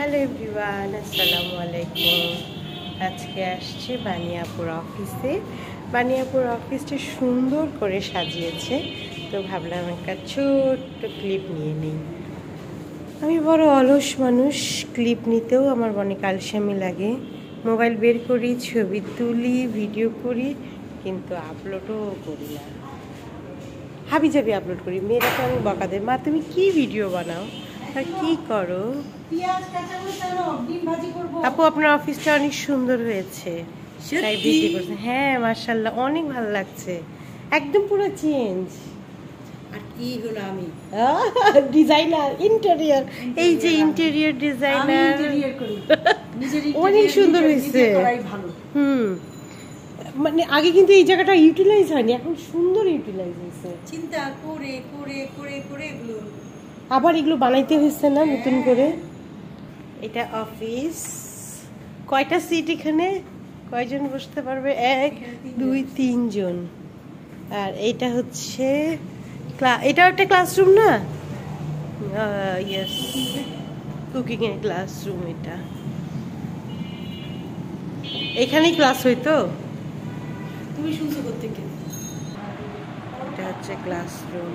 Hello everyone, আসসালামু আলাইকুম। আজকে আসছি বানিয়াপুর অফিসে। বানিয়াপুর অফিসটা সুন্দর করে সাজিয়েছে, তো ভাবলাম একটা ছোট্ট ক্লিপ নিয়ে নিই। আমি বড় অলস মানুষ, ক্লিপ নিতেও আমার অনেক আলসেমি লাগে। মোবাইল বের করি, ছবি তুলি, ভিডিও করি, কিন্তু আপলোডও করি না। হাবি জাবি আপলোড করি। মেয়েরা তো আমি বকা দেয়, মা তুমি কি ভিডিও বানাও আর কি করো। আপু আপনার অফিসটা অনেক সুন্দর হয়েছে, তাই ভিডিও করছে। হ্যাঁ মাশাআল্লাহ, অনেক ভালো লাগছে, একদম পুরো চেঞ্জ। আর কি হলো, আমি ডিজাইনার ইন্টেরিয়র, এই যে ইন্টেরিয়র ডিজাইনার, অনেক সুন্দর হয়েছে। মানে আগে কিন্তু এই জায়গাটা ইউটিলাইজ হয়নি, এখন সুন্দর ইউটিলাইজ হয়েছে। চিন্তা করে করে করে করে এগুলো আবার এগুলো বানাইতে হয়েছে না নতুন করে। এটা অফিস, কয়টা সিট এখানে, কয়জন বসতে পারবে? 1 2 3 জন। আর এটা হচ্ছে এটাও একটা ক্লাসরুম না? ইয়েস, কুকিং এর ক্লাসরুম। এটা এখানেই ক্লাস হইতো। তুমি শুনছো কোত্থেকে? এটা হচ্ছে ক্লাসরুম।